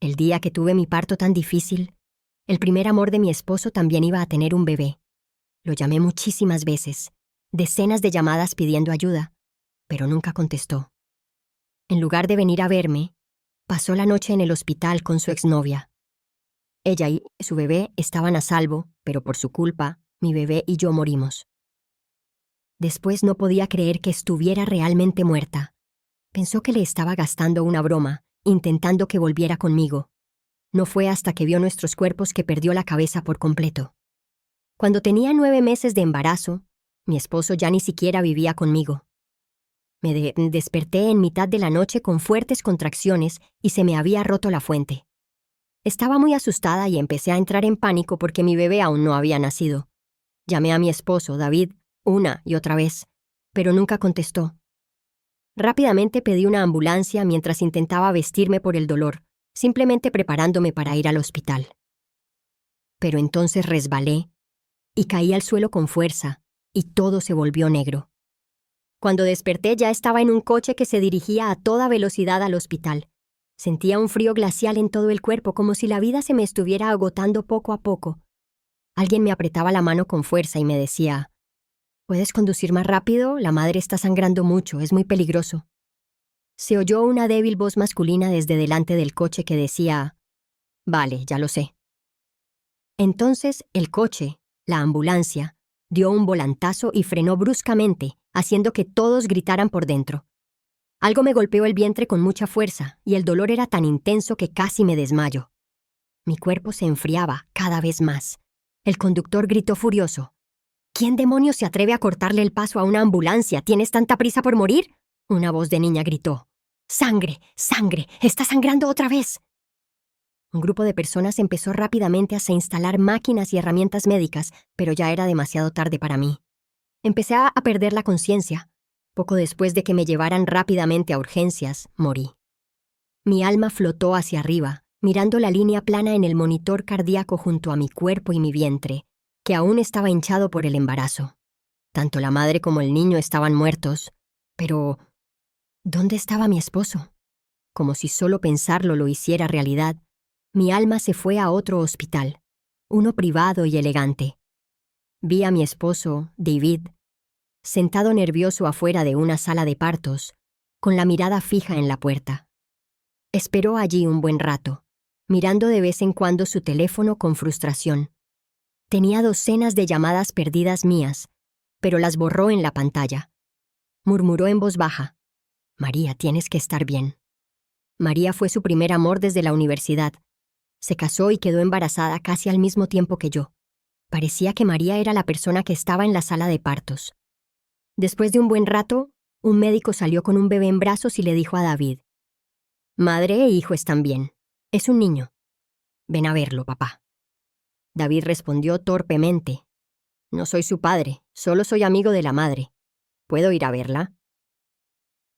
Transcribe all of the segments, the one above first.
El día que tuve mi parto tan difícil, el primer amor de mi esposo también iba a tener un bebé. Lo llamé muchísimas veces, decenas de llamadas pidiendo ayuda, pero nunca contestó. En lugar de venir a verme, pasó la noche en el hospital con su exnovia. Ella y su bebé estaban a salvo, pero por su culpa, mi bebé y yo morimos. Después no podía creer que estuviera realmente muerta. Pensó que le estaba gastando una broma, intentando que volviera conmigo. No fue hasta que vio nuestros cuerpos que perdió la cabeza por completo. Cuando tenía 9 meses de embarazo, mi esposo ya ni siquiera vivía conmigo. Me desperté en mitad de la noche con fuertes contracciones y se me había roto la fuente. Estaba muy asustada y empecé a entrar en pánico porque mi bebé aún no había nacido. Llamé a mi esposo, David, una y otra vez, pero nunca contestó. Rápidamente pedí una ambulancia mientras intentaba vestirme por el dolor, simplemente preparándome para ir al hospital. Pero entonces resbalé y caí al suelo con fuerza, y todo se volvió negro. Cuando desperté ya estaba en un coche que se dirigía a toda velocidad al hospital. Sentía un frío glacial en todo el cuerpo, como si la vida se me estuviera agotando poco a poco. Alguien me apretaba la mano con fuerza y me decía: «¿Puedes conducir más rápido? La madre está sangrando mucho, es muy peligroso». Se oyó una débil voz masculina desde delante del coche que decía: «Vale, ya lo sé». Entonces el coche, la ambulancia, dio un volantazo y frenó bruscamente, haciendo que todos gritaran por dentro. Algo me golpeó el vientre con mucha fuerza, y el dolor era tan intenso que casi me desmayo. Mi cuerpo se enfriaba cada vez más. El conductor gritó furioso: «¿Quién demonios se atreve a cortarle el paso a una ambulancia? ¿Tienes tanta prisa por morir?». Una voz de niña gritó: «¡Sangre! ¡Sangre! ¡Está sangrando otra vez!». Un grupo de personas empezó rápidamente a instalar máquinas y herramientas médicas, pero ya era demasiado tarde para mí. Empecé a perder la conciencia. Poco después de que me llevaran rápidamente a urgencias, morí. Mi alma flotó hacia arriba, mirando la línea plana en el monitor cardíaco junto a mi cuerpo y mi vientre, que aún estaba hinchado por el embarazo. Tanto la madre como el niño estaban muertos, pero ¿dónde estaba mi esposo? Como si solo pensarlo lo hiciera realidad, mi alma se fue a otro hospital, uno privado y elegante. Vi a mi esposo, David, sentado nervioso afuera de una sala de partos, con la mirada fija en la puerta. Esperó allí un buen rato, mirando de vez en cuando su teléfono con frustración. Tenía docenas de llamadas perdidas mías, pero las borró en la pantalla. Murmuró en voz baja: «María, tienes que estar bien». María fue su primer amor desde la universidad. Se casó y quedó embarazada casi al mismo tiempo que yo. Parecía que María era la persona que estaba en la sala de partos. Después de un buen rato, un médico salió con un bebé en brazos y le dijo a David: «Madre e hijo están bien. Es un niño. Ven a verlo, papá». David respondió torpemente: «No soy su padre, solo soy amigo de la madre. ¿Puedo ir a verla?».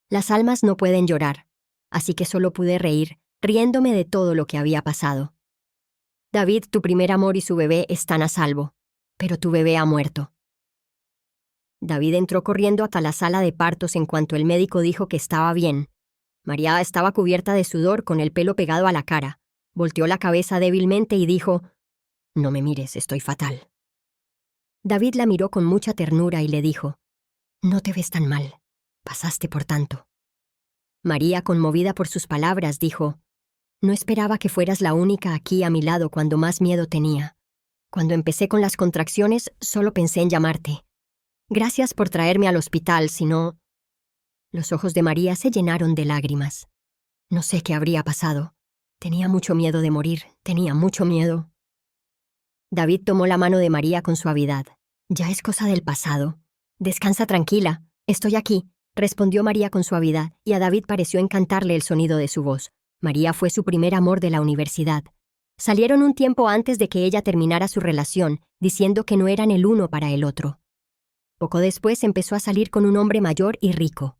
Las almas no pueden llorar, así que solo pude reír, riéndome de todo lo que había pasado. «David, tu primer amor y su bebé están a salvo, pero tu bebé ha muerto». David entró corriendo hasta la sala de partos en cuanto el médico dijo que estaba bien. María estaba cubierta de sudor con el pelo pegado a la cara. Volteó la cabeza débilmente y dijo: «No me mires, estoy fatal». David la miró con mucha ternura y le dijo: «No te ves tan mal. Pasaste por tanto». María, conmovida por sus palabras, dijo: «No esperaba que fueras la única aquí a mi lado cuando más miedo tenía. Cuando empecé con las contracciones, solo pensé en llamarte. Gracias por traerme al hospital, si no…». Los ojos de María se llenaron de lágrimas. No sé qué habría pasado. Tenía mucho miedo de morir, tenía mucho miedo. David tomó la mano de María con suavidad. «Ya es cosa del pasado. Descansa tranquila, estoy aquí», respondió María con suavidad, y a David pareció encantarle el sonido de su voz. María fue su primer amor de la universidad. Salieron un tiempo antes de que ella terminara su relación, diciendo que no eran el uno para el otro. Poco después empezó a salir con un hombre mayor y rico.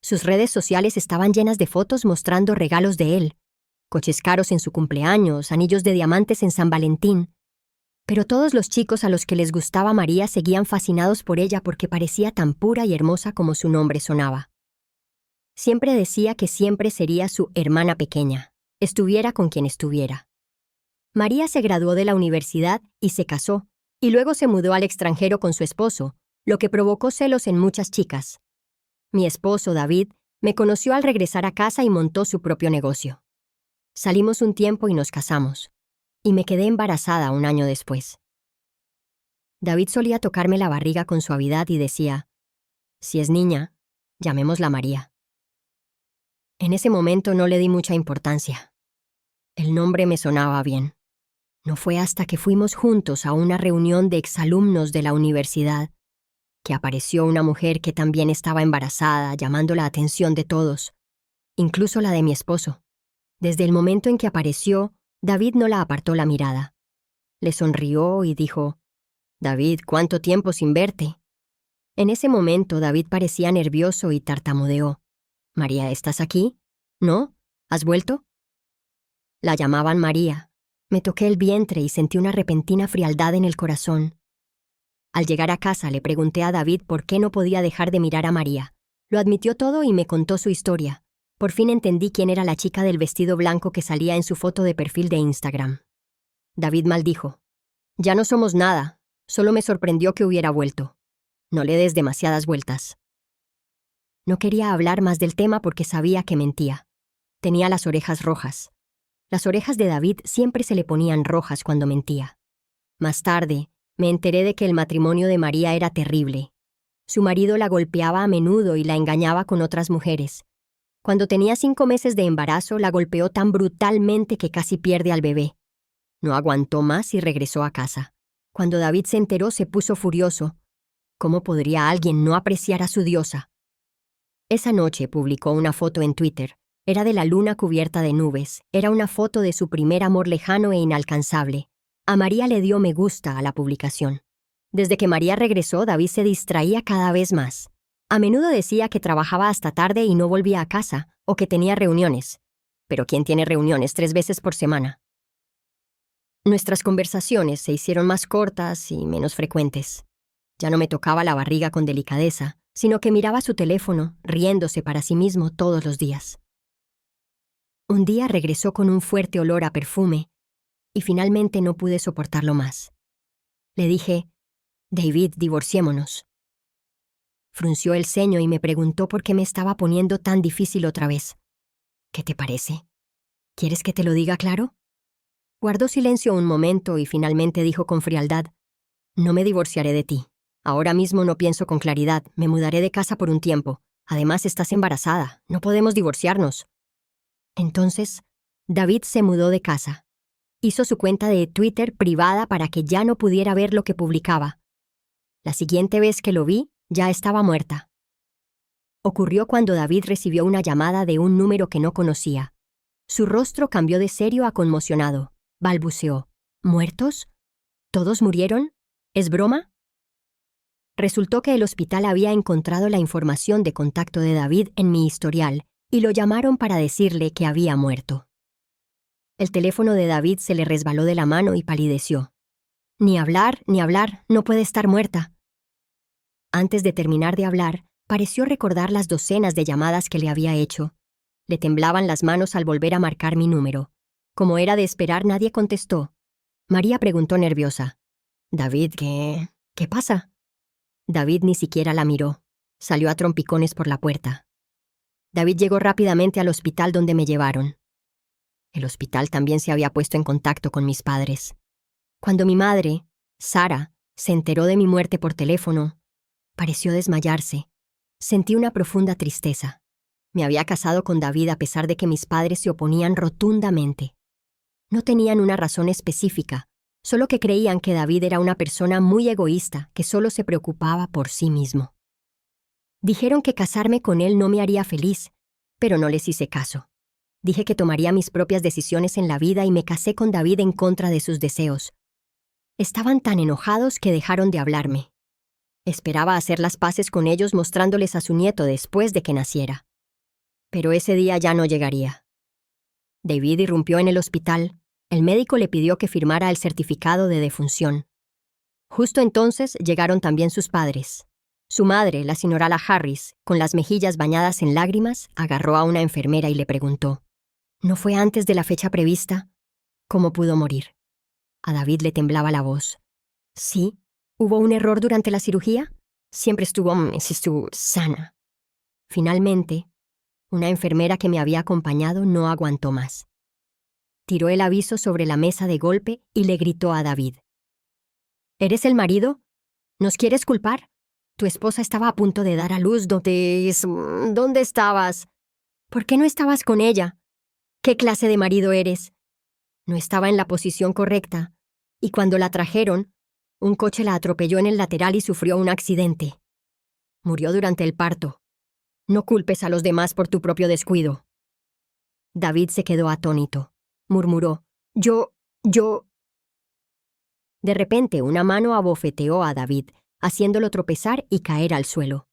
Sus redes sociales estaban llenas de fotos mostrando regalos de él: coches caros en su cumpleaños, anillos de diamantes en San Valentín. Pero todos los chicos a los que les gustaba María seguían fascinados por ella porque parecía tan pura y hermosa como su nombre sonaba. Siempre decía que siempre sería su hermana pequeña, estuviera con quien estuviera. María se graduó de la universidad y se casó, y luego se mudó al extranjero con su esposo, lo que provocó celos en muchas chicas. Mi esposo, David, me conoció al regresar a casa y montó su propio negocio. Salimos un tiempo y nos casamos, y me quedé embarazada un año después. David solía tocarme la barriga con suavidad y decía, si es niña, llamémosla María. En ese momento no le di mucha importancia. El nombre me sonaba bien. No fue hasta que fuimos juntos a una reunión de exalumnos de la universidad que apareció una mujer que también estaba embarazada, llamando la atención de todos, incluso la de mi esposo. Desde el momento en que apareció, David no la apartó la mirada. Le sonrió y dijo, «David, ¿cuánto tiempo sin verte?» En ese momento David parecía nervioso y tartamudeó. «María, ¿estás aquí? ¿No? ¿Has vuelto?» La llamaban María. Me toqué el vientre y sentí una repentina frialdad en el corazón. Al llegar a casa le pregunté a David por qué no podía dejar de mirar a María. Lo admitió todo y me contó su historia. Por fin entendí quién era la chica del vestido blanco que salía en su foto de perfil de Instagram. David maldijo. «Ya no somos nada. Solo me sorprendió que hubiera vuelto. No le des demasiadas vueltas». No quería hablar más del tema porque sabía que mentía. Tenía las orejas rojas. Las orejas de David siempre se le ponían rojas cuando mentía. Más tarde, me enteré de que el matrimonio de María era terrible. Su marido la golpeaba a menudo y la engañaba con otras mujeres. Cuando tenía 5 meses de embarazo, la golpeó tan brutalmente que casi pierde al bebé. No aguantó más y regresó a casa. Cuando David se enteró, se puso furioso. ¿Cómo podría alguien no apreciar a su diosa? Esa noche publicó una foto en Twitter. Era de la luna cubierta de nubes. Era una foto de su primer amor lejano e inalcanzable. A María le dio me gusta a la publicación. Desde que María regresó, David se distraía cada vez más. A menudo decía que trabajaba hasta tarde y no volvía a casa, o que tenía reuniones. Pero ¿quién tiene reuniones 3 veces por semana? Nuestras conversaciones se hicieron más cortas y menos frecuentes. Ya no me tocaba la barriga con delicadeza, sino que miraba su teléfono, riéndose para sí mismo todos los días. Un día regresó con un fuerte olor a perfume, y finalmente no pude soportarlo más. Le dije, «David, divorciémonos». Frunció el ceño y me preguntó por qué me estaba poniendo tan difícil otra vez. «¿Qué te parece? ¿Quieres que te lo diga claro?» Guardó silencio un momento y finalmente dijo con frialdad, «No me divorciaré de ti. Ahora mismo no pienso con claridad, me mudaré de casa por un tiempo. Además, estás embarazada, no podemos divorciarnos». Entonces, David se mudó de casa. Hizo su cuenta de Twitter privada para que ya no pudiera ver lo que publicaba. La siguiente vez que lo vi, ya estaba muerta. Ocurrió cuando David recibió una llamada de un número que no conocía. Su rostro cambió de serio a conmocionado. Balbuceó. «¿Muertos? ¿Todos murieron? ¿Es broma?» Resultó que el hospital había encontrado la información de contacto de David en mi historial y lo llamaron para decirle que había muerto. El teléfono de David se le resbaló de la mano y palideció. Ni hablar, no puede estar muerta». Antes de terminar de hablar, pareció recordar las docenas de llamadas que le había hecho. Le temblaban las manos al volver a marcar mi número. Como era de esperar, nadie contestó. María preguntó nerviosa, «David, ¿qué pasa?» David ni siquiera la miró. Salió a trompicones por la puerta. David llegó rápidamente al hospital donde me llevaron. El hospital también se había puesto en contacto con mis padres. Cuando mi madre, Sara, se enteró de mi muerte por teléfono, pareció desmayarse. Sentí una profunda tristeza. Me había casado con David a pesar de que mis padres se oponían rotundamente. No tenían una razón específica, solo que creían que David era una persona muy egoísta que solo se preocupaba por sí mismo. Dijeron que casarme con él no me haría feliz, pero no les hice caso. Dije que tomaría mis propias decisiones en la vida y me casé con David en contra de sus deseos. Estaban tan enojados que dejaron de hablarme. Esperaba hacer las paces con ellos mostrándoles a su nieto después de que naciera. Pero ese día ya no llegaría. David irrumpió en el hospital. El médico le pidió que firmara el certificado de defunción. Justo entonces llegaron también sus padres. Su madre, la señora Harris, con las mejillas bañadas en lágrimas, agarró a una enfermera y le preguntó, ¿No fue antes de la fecha prevista? ¿Cómo pudo morir? A David le temblaba la voz. Sí, ¿hubo un error durante la cirugía? Siempre estuvo sana. Finalmente, una enfermera que me había acompañado no aguantó más. Tiró el aviso sobre la mesa de golpe y le gritó a David. ¿Eres el marido? ¿Nos quieres culpar? Tu esposa estaba a punto de dar a luz. ¿Dónde estabas? ¿Por qué no estabas con ella? ¿Qué clase de marido eres? No estaba en la posición correcta, y cuando la trajeron, un coche la atropelló en el lateral y sufrió un accidente. Murió durante el parto. No culpes a los demás por tu propio descuido. David se quedó atónito. Murmuró, Yo... De repente, una mano abofeteó a David, haciéndolo tropezar y caer al suelo.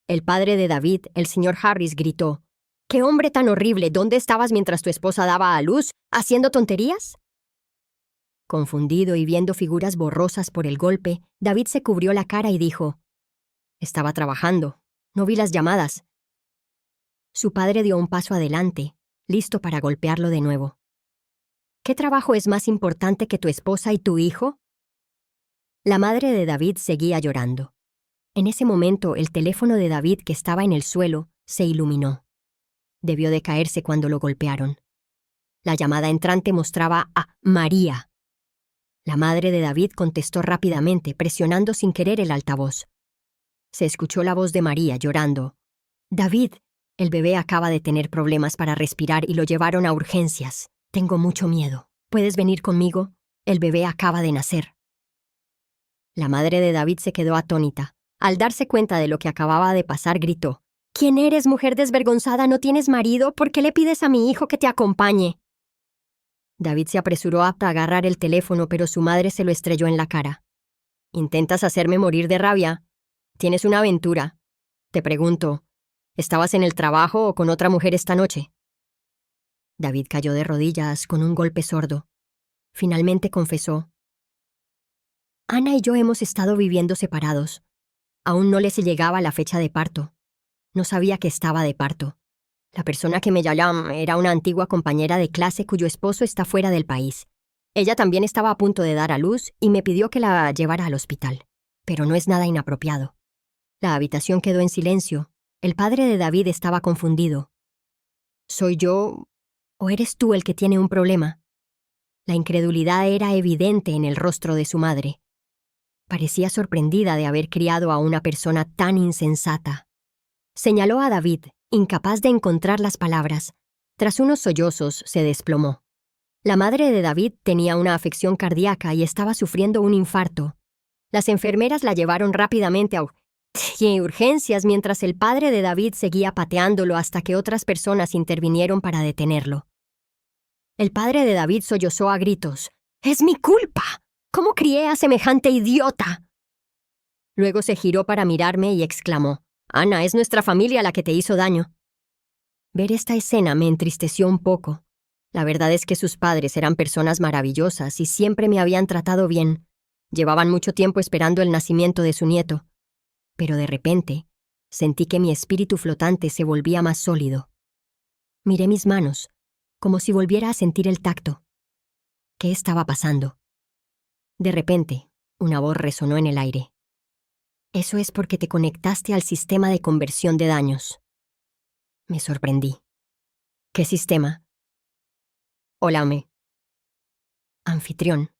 El padre de David, el señor Harris, gritó, «¡Qué hombre tan horrible! ¿Dónde estabas mientras tu esposa daba a luz? ¿Haciendo tonterías?» Confundido y viendo figuras borrosas por el golpe, David se cubrió la cara y dijo, «Estaba trabajando. No vi las llamadas». Su padre dio un paso adelante, listo para golpearlo de nuevo. «¿Qué trabajo es más importante que tu esposa y tu hijo?» La madre de David seguía llorando. En ese momento, el teléfono de David, que estaba en el suelo, se iluminó. Debió de caerse cuando lo golpearon. La llamada entrante mostraba a María. La madre de David contestó rápidamente, presionando sin querer el altavoz. Se escuchó la voz de María llorando. «David, el bebé acaba de tener problemas para respirar y lo llevaron a urgencias. Tengo mucho miedo. ¿Puedes venir conmigo? El bebé acaba de nacer». La madre de David se quedó atónita. Al darse cuenta de lo que acababa de pasar, gritó, «¿Quién eres, mujer desvergonzada? ¿No tienes marido? ¿Por qué le pides a mi hijo que te acompañe?» David se apresuró a agarrar el teléfono, pero su madre se lo estrelló en la cara. «¿Intentas hacerme morir de rabia? Tienes una aventura. Te pregunto, ¿estabas en el trabajo o con otra mujer esta noche?» David cayó de rodillas con un golpe sordo. Finalmente confesó, «Ana y yo hemos estado viviendo separados. Aún no les llegaba la fecha de parto. No sabía que estaba de parto. La persona que me llamó era una antigua compañera de clase cuyo esposo está fuera del país. Ella también estaba a punto de dar a luz y me pidió que la llevara al hospital. Pero no es nada inapropiado». La habitación quedó en silencio. El padre de David estaba confundido. ¿Soy yo o eres tú el que tiene un problema? La incredulidad era evidente en el rostro de su madre. Parecía sorprendida de haber criado a una persona tan insensata. Señaló a David, incapaz de encontrar las palabras. Tras unos sollozos, se desplomó. La madre de David tenía una afección cardíaca y estaba sufriendo un infarto. Las enfermeras la llevaron rápidamente a urgencias mientras el padre de David seguía pateándolo hasta que otras personas intervinieron para detenerlo. El padre de David sollozó a gritos. «¡Es mi culpa! ¿Cómo crié a semejante idiota?» Luego se giró para mirarme y exclamó, «Ana, es nuestra familia la que te hizo daño». Ver esta escena me entristeció un poco. La verdad es que sus padres eran personas maravillosas y siempre me habían tratado bien. Llevaban mucho tiempo esperando el nacimiento de su nieto. Pero de repente, sentí que mi espíritu flotante se volvía más sólido. Miré mis manos, como si volviera a sentir el tacto. ¿Qué estaba pasando? De repente, una voz resonó en el aire. «Eso es porque te conectaste al sistema de conversión de daños». Me sorprendí. «¿Qué sistema?» «Hola, Anfitrión.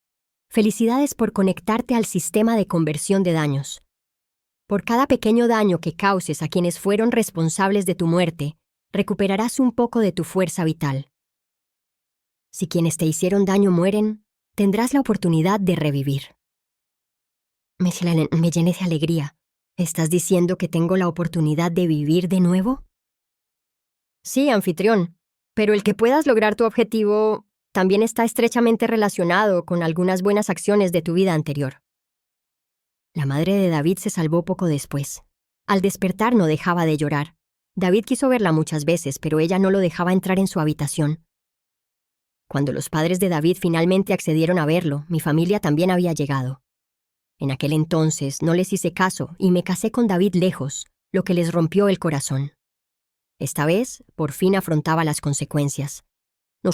Felicidades por conectarte al sistema de conversión de daños. Por cada pequeño daño que causes a quienes fueron responsables de tu muerte, recuperarás un poco de tu fuerza vital. Si quienes te hicieron daño mueren, tendrás la oportunidad de revivir». Me llené de alegría. ¿Estás diciendo que tengo la oportunidad de vivir de nuevo? Sí, anfitrión, pero el que puedas lograr tu objetivo también está estrechamente relacionado con algunas buenas acciones de tu vida anterior. La madre de David se salvó poco después. Al despertar no dejaba de llorar. David quiso verla muchas veces, pero ella no lo dejaba entrar en su habitación. Cuando los padres de David finalmente accedieron a verlo, mi familia también había llegado. En aquel entonces no les hice caso y me casé con David lejos, lo que les rompió el corazón. Esta vez, por fin afrontaba las consecuencias. No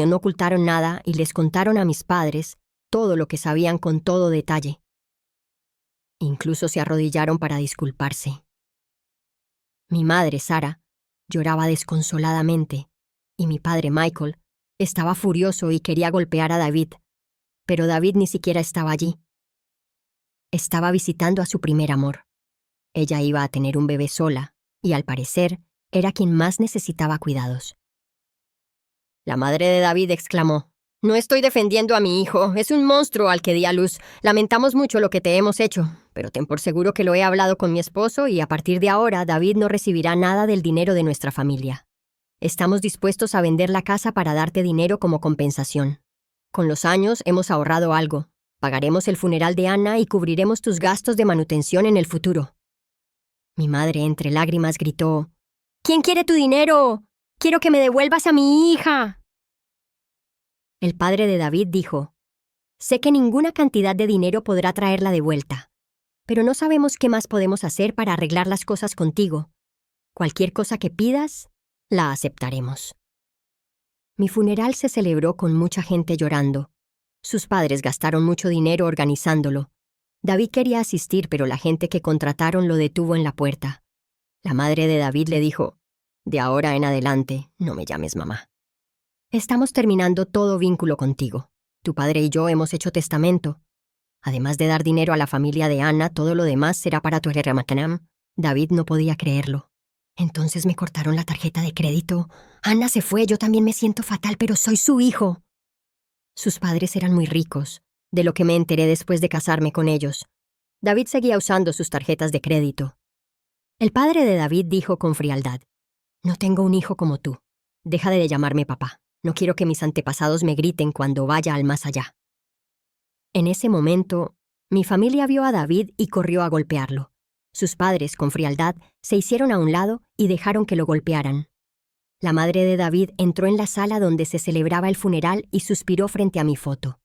no ocultaron nada y les contaron a mis padres todo lo que sabían con todo detalle. Incluso se arrodillaron para disculparse. Mi madre, Sara, lloraba desconsoladamente, y mi padre, Michael, estaba furioso y quería golpear a David, pero David ni siquiera estaba allí. Estaba visitando a su primer amor. Ella iba a tener un bebé sola, y al parecer, era quien más necesitaba cuidados. La madre de David exclamó: «No estoy defendiendo a mi hijo, es un monstruo al que di a luz. Lamentamos mucho lo que te hemos hecho, pero ten por seguro que lo he hablado con mi esposo y a partir de ahora David no recibirá nada del dinero de nuestra familia. Estamos dispuestos a vender la casa para darte dinero como compensación. Con los años hemos ahorrado algo. Pagaremos el funeral de Anna y cubriremos tus gastos de manutención en el futuro». Mi madre, entre lágrimas, gritó: «¿Quién quiere tu dinero? Quiero que me devuelvas a mi hija». El padre de David dijo: «Sé que ninguna cantidad de dinero podrá traerla de vuelta, pero no sabemos qué más podemos hacer para arreglar las cosas contigo. Cualquier cosa que pidas, la aceptaremos». Mi funeral se celebró con mucha gente llorando. Sus padres gastaron mucho dinero organizándolo. David quería asistir, pero la gente que contrataron lo detuvo en la puerta. La madre de David le dijo: «De ahora en adelante, no me llames mamá. Estamos terminando todo vínculo contigo. Tu padre y yo hemos hecho testamento. Además de dar dinero a la familia de Anna, todo lo demás será para tu hermana». David no podía creerlo. «Entonces me cortaron la tarjeta de crédito. Anna se fue, yo también me siento fatal, pero soy su hijo». Sus padres eran muy ricos, de lo que me enteré después de casarme con ellos. David seguía usando sus tarjetas de crédito. El padre de David dijo con frialdad: «No tengo un hijo como tú. Deja de llamarme papá. No quiero que mis antepasados me griten cuando vaya al más allá». En ese momento, mi familia vio a David y corrió a golpearlo. Sus padres, con frialdad, se hicieron a un lado y dejaron que lo golpearan. La madre de David entró en la sala donde se celebraba el funeral y suspiró frente a mi foto.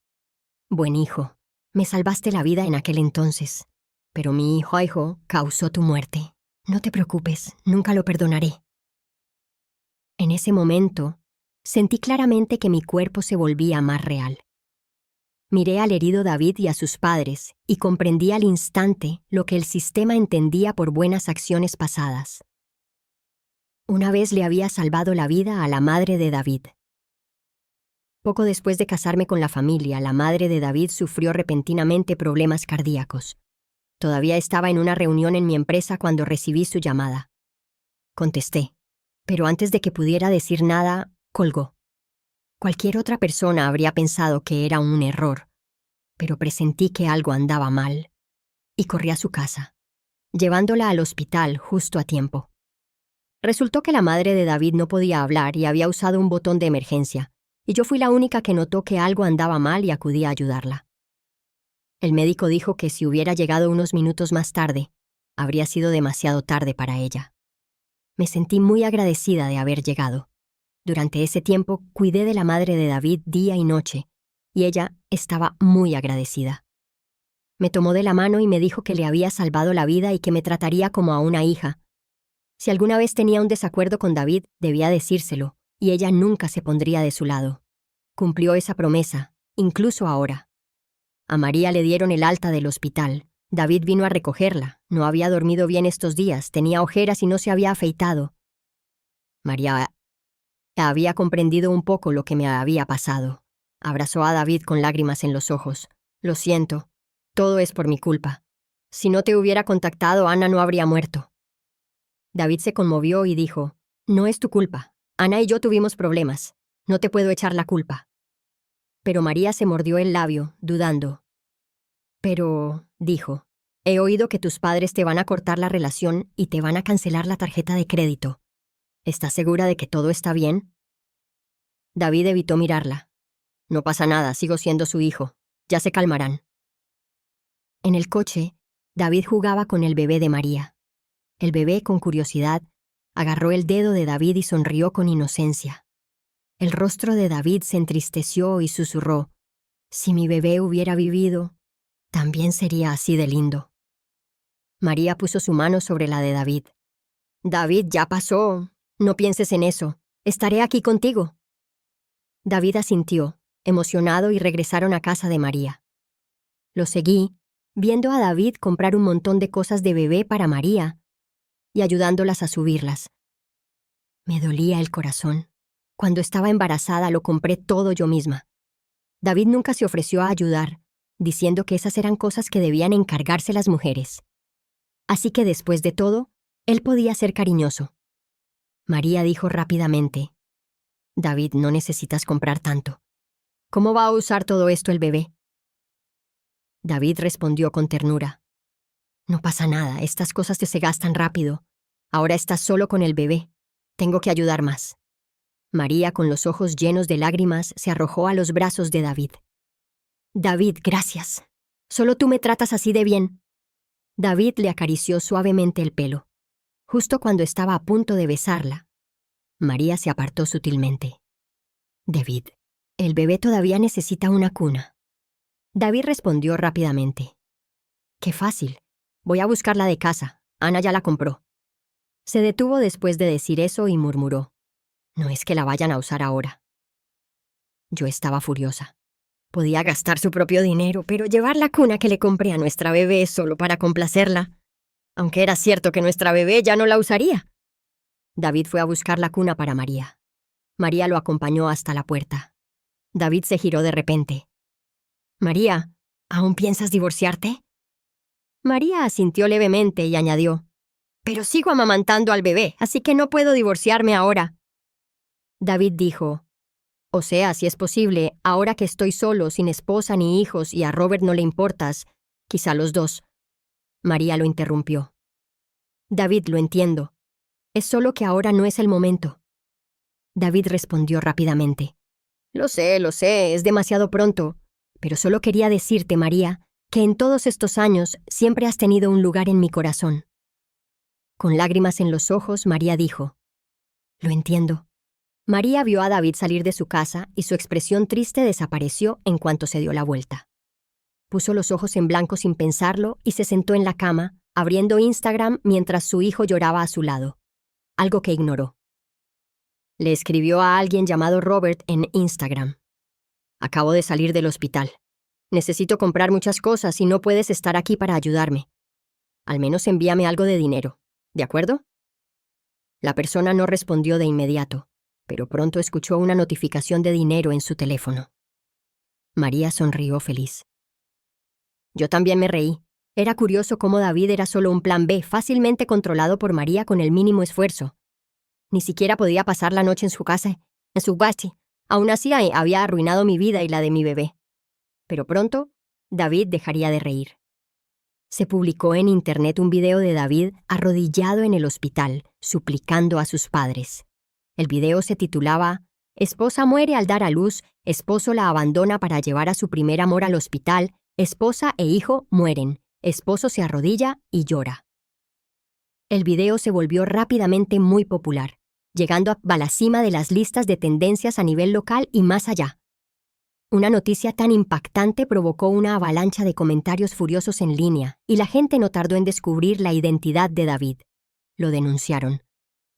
«Buen hijo, me salvaste la vida en aquel entonces, pero mi hijo causó tu muerte. No te preocupes, nunca lo perdonaré». En ese momento, sentí claramente que mi cuerpo se volvía más real. Miré al herido David y a sus padres y comprendí al instante lo que el sistema entendía por buenas acciones pasadas. Una vez le había salvado la vida a la madre de David. Poco después de casarme con la familia, la madre de David sufrió repentinamente problemas cardíacos. Todavía estaba en una reunión en mi empresa cuando recibí su llamada. Contesté, pero antes de que pudiera decir nada, colgó. Cualquier otra persona habría pensado que era un error, pero presentí que algo andaba mal, y corrí a su casa, llevándola al hospital justo a tiempo. Resultó que la madre de David no podía hablar y había usado un botón de emergencia, y yo fui la única que notó que algo andaba mal y acudí a ayudarla. El médico dijo que si hubiera llegado unos minutos más tarde, habría sido demasiado tarde para ella. Me sentí muy agradecida de haber llegado. Durante ese tiempo cuidé de la madre de David día y noche, y ella estaba muy agradecida. Me tomó de la mano y me dijo que le había salvado la vida y que me trataría como a una hija. Si alguna vez tenía un desacuerdo con David, debía decírselo, y ella nunca se pondría de su lado. Cumplió esa promesa, incluso ahora. A María le dieron el alta del hospital. David vino a recogerla. No había dormido bien estos días, tenía ojeras y no se había afeitado. María había comprendido un poco lo que me había pasado. Abrazó a David con lágrimas en los ojos. «Lo siento. Todo es por mi culpa. Si no te hubiera contactado, Anna no habría muerto». David se conmovió y dijo: «No es tu culpa. Anna y yo tuvimos problemas. No te puedo echar la culpa». Pero María se mordió el labio, dudando. «Pero», dijo, «he oído que tus padres te van a cortar la relación y te van a cancelar la tarjeta de crédito. ¿Estás segura de que todo está bien?» David evitó mirarla. «No pasa nada, sigo siendo su hijo. Ya se calmarán». En el coche, David jugaba con el bebé de María. El bebé, con curiosidad, agarró el dedo de David y sonrió con inocencia. El rostro de David se entristeció y susurró: «Si mi bebé hubiera vivido, también sería así de lindo». María puso su mano sobre la de David. «David, ya pasó. No pienses en eso. Estaré aquí contigo. David asintió, emocionado, y regresaron a casa de María. Lo seguí, viendo a David comprar un montón de cosas de bebé para María y ayudándolas a subirlas. Me dolía el corazón. Cuando estaba embarazada lo compré todo yo misma. David nunca se ofreció a ayudar, diciendo que esas eran cosas que debían encargarse las mujeres. Así que después de todo, él podía ser cariñoso. María dijo rápidamente: David, no necesitas comprar tanto. ¿Cómo va a usar todo esto el bebé? David respondió con ternura: No pasa nada, estas cosas se gastan rápido. Ahora estás solo con el bebé. Tengo que ayudar más. María, con los ojos llenos de lágrimas, se arrojó a los brazos de David. David, gracias. Solo tú me tratas así de bien. David le acarició suavemente el pelo. Justo cuando estaba a punto de besarla, María se apartó sutilmente. David, el bebé todavía necesita una cuna. David respondió rápidamente: Qué fácil. Voy a buscarla de casa. Ana ya la compró. Se detuvo después de decir eso y murmuró: No es que la vayan a usar ahora. Yo estaba furiosa. Podía gastar su propio dinero, pero llevar la cuna que le compré a nuestra bebé solo para complacerla, aunque era cierto que nuestra bebé ya no la usaría. David fue a buscar la cuna para María. María lo acompañó hasta la puerta. David se giró de repente. María, ¿aún piensas divorciarte? María asintió levemente y añadió: Pero sigo amamantando al bebé, así que no puedo divorciarme ahora. David dijo: O sea, si es posible, ahora que estoy solo, sin esposa ni hijos y a Robert no le importas, quizá los dos. María lo interrumpió. David, lo entiendo. Es solo que ahora no es el momento. David respondió rápidamente: Lo sé, es demasiado pronto. Pero solo quería decirte, María, que en todos estos años siempre has tenido un lugar en mi corazón. Con lágrimas en los ojos, María dijo: Lo entiendo. María vio a David salir de su casa y su expresión triste desapareció en cuanto se dio la vuelta. Puso los ojos en blanco sin pensarlo y se sentó en la cama, abriendo Instagram mientras su hijo lloraba a su lado, algo que ignoró. Le escribió a alguien llamado Robert en Instagram: Acabo de salir del hospital. Necesito comprar muchas cosas y no puedes estar aquí para ayudarme. Al menos envíame algo de dinero, ¿de acuerdo? La persona no respondió de inmediato, pero pronto escuchó una notificación de dinero en su teléfono. María sonrió feliz. Yo también me reí. Era curioso cómo David era solo un plan B, fácilmente controlado por María con el mínimo esfuerzo. Ni siquiera podía pasar la noche en su casa, en su basti. Aún así había arruinado mi vida y la de mi bebé. Pero pronto, David dejaría de reír. Se publicó en internet un video de David arrodillado en el hospital, suplicando a sus padres. El video se titulaba: Esposa muere al dar a luz, esposo la abandona para llevar a su primer amor al hospital, esposa e hijo mueren, esposo se arrodilla y llora. El video se volvió rápidamente muy popular, llegando a la cima de las listas de tendencias a nivel local y más allá. Una noticia tan impactante provocó una avalancha de comentarios furiosos en línea, y la gente no tardó en descubrir la identidad de David. Lo denunciaron.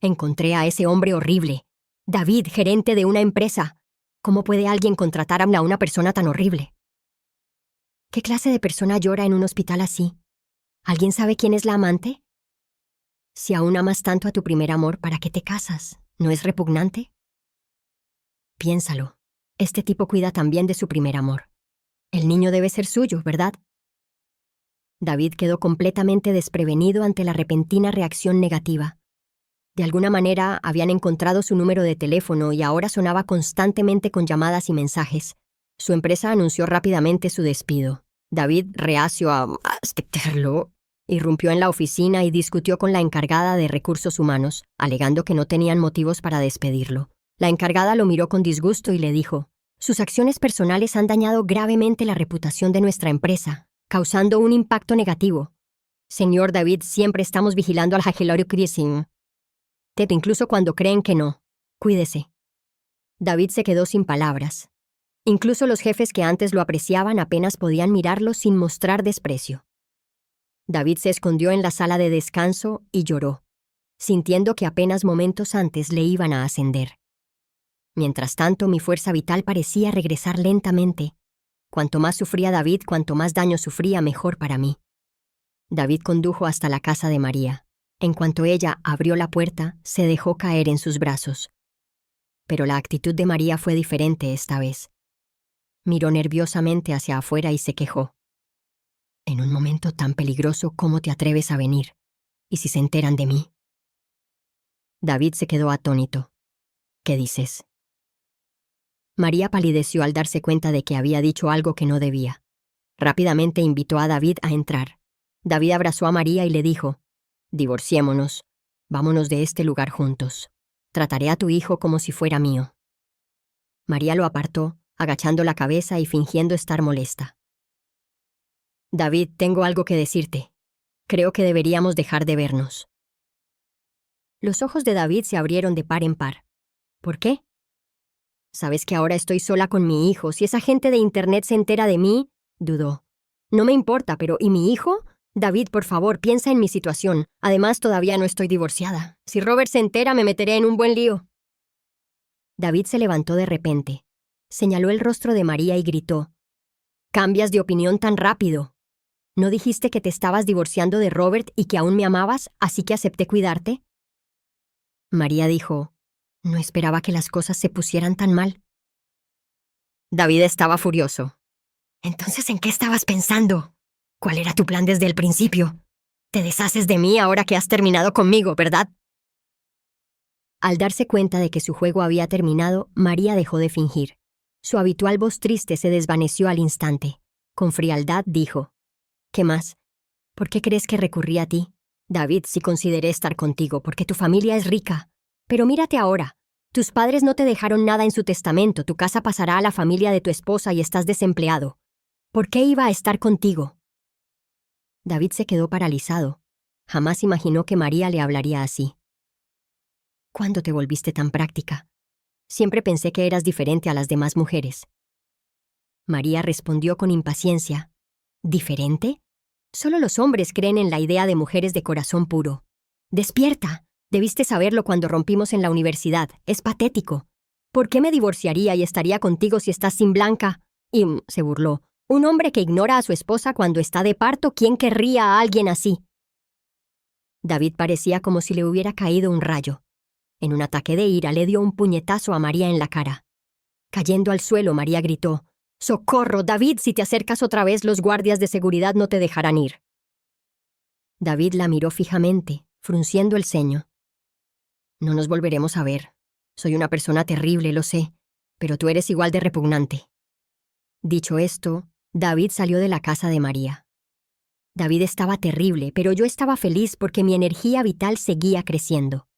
Encontré a ese hombre horrible. David, gerente de una empresa. ¿Cómo puede alguien contratar a una persona tan horrible? ¿Qué clase de persona llora en un hospital así? ¿Alguien sabe quién es la amante? Si aún amas tanto a tu primer amor, ¿para qué te casas? ¿No es repugnante? Piénsalo. Este tipo cuida también de su primer amor. El niño debe ser suyo, ¿verdad? David quedó completamente desprevenido ante la repentina reacción negativa. De alguna manera habían encontrado su número de teléfono y ahora sonaba constantemente con llamadas y mensajes. Su empresa anunció rápidamente su despido. David, reacio a aceptarlo, irrumpió en la oficina y discutió con la encargada de recursos humanos, alegando que no tenían motivos para despedirlo. La encargada lo miró con disgusto y le dijo: Sus acciones personales han dañado gravemente la reputación de nuestra empresa, causando un impacto negativo. Señor David, siempre estamos vigilando al Hagelori Crising. Incluso cuando creen que no. Cuídese. David se quedó sin palabras. Incluso los jefes que antes lo apreciaban apenas podían mirarlo sin mostrar desprecio. David se escondió en la sala de descanso y lloró. sintiendo que apenas momentos antes le iban a ascender. Mientras tanto, mi fuerza vital parecía regresar lentamente. Cuanto más sufría David, cuanto más daño sufría, mejor para mí. David condujo hasta la casa de María. En cuanto ella abrió la puerta, se dejó caer en sus brazos. Pero la actitud de María fue diferente esta vez. Miró nerviosamente hacia afuera y se quejó. En un momento tan peligroso, ¿cómo te atreves a venir? ¿Y si se enteran de mí? David se quedó atónito. ¿Qué dices? María palideció al darse cuenta de que había dicho algo que no debía. Rápidamente invitó a David a entrar. David abrazó a María y le dijo: «Divorciémonos. Vámonos de este lugar juntos. Trataré a tu hijo como si fuera mío». María lo apartó, agachando la cabeza y fingiendo estar molesta. «David, tengo algo que decirte. Creo que deberíamos dejar de vernos». Los ojos de David se abrieron de par en par. ¿Por qué? «Sabes que ahora estoy sola con mi hijo. Si esa gente de Internet se entera de mí», dudó. «No me importa, pero ¿y mi hijo? David, por favor, piensa en mi situación. Además, todavía no estoy divorciada. Si Robert se entera, me meteré en un buen lío». David se levantó de repente. Señaló el rostro de María y gritó: «¿Cambias de opinión tan rápido? ¿No dijiste que te estabas divorciando de Robert y que aún me amabas, así que acepté cuidarte?» María dijo: «No esperaba que las cosas se pusieran tan mal». David estaba furioso. «Entonces, ¿en qué estabas pensando? ¿Cuál era tu plan desde el principio? Te deshaces de mí ahora que has terminado conmigo, ¿verdad?» Al darse cuenta de que su juego había terminado, María dejó de fingir. Su habitual voz triste se desvaneció al instante. Con frialdad dijo: «¿Qué más? ¿Por qué crees que recurrí a ti? David, sí consideré estar contigo porque tu familia es rica. Pero mírate ahora. Tus padres no te dejaron nada en su testamento, tu casa pasará a la familia de tu esposa y estás desempleado. ¿Por qué iba a estar contigo?» David se quedó paralizado. Jamás imaginó que María le hablaría así. «¿Cuándo te volviste tan práctica? Siempre pensé que eras diferente a las demás mujeres». María respondió con impaciencia: «¿Diferente? Solo los hombres creen en la idea de mujeres de corazón puro. Despierta. Debiste saberlo cuando rompimos en la universidad. Es patético. ¿Por qué me divorciaría y estaría contigo si estás sin Blanca?» Y se burló. «Un hombre que ignora a su esposa cuando está de parto, ¿quién querría a alguien así?» David parecía como si le hubiera caído un rayo. En un ataque de ira le dio un puñetazo a María en la cara. Cayendo al suelo, María gritó: «¡Socorro, David! Si te acercas otra vez, los guardias de seguridad no te dejarán ir». David la miró fijamente, frunciendo el ceño. «No nos volveremos a ver. Soy una persona terrible, lo sé, pero tú eres igual de repugnante». Dicho esto, David salió de la casa de María. David estaba terrible, pero yo estaba feliz porque mi energía vital seguía creciendo.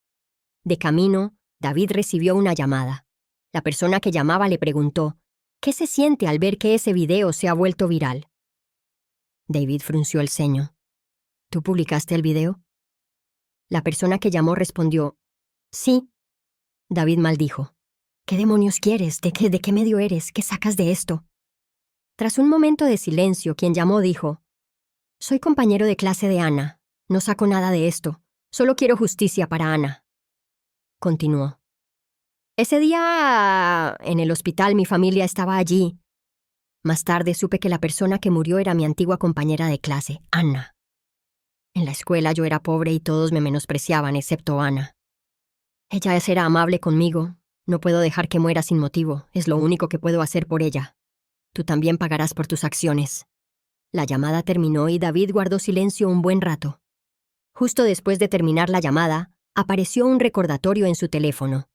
De camino, David recibió una llamada. La persona que llamaba le preguntó: «¿Qué se siente al ver que ese video se ha vuelto viral?» David frunció el ceño. «¿Tú publicaste el video?» La persona que llamó respondió: «Sí». David maldijo: «¿Qué demonios quieres? ¿De qué medio eres? ¿Qué sacas de esto?» Tras un momento de silencio, quien llamó dijo: «Soy compañero de clase de Ana. No saco nada de esto. Solo quiero justicia para Ana». Continuó: «Ese día, en el hospital, mi familia estaba allí. Más tarde supe que la persona que murió era mi antigua compañera de clase, Ana. En la escuela yo era pobre y todos me menospreciaban, excepto Ana. Ella era amable conmigo. No puedo dejar que muera sin motivo. Es lo único que puedo hacer por ella. Tú también pagarás por tus acciones». La llamada terminó y David guardó silencio un buen rato. Justo después de terminar la llamada, apareció un recordatorio en su teléfono.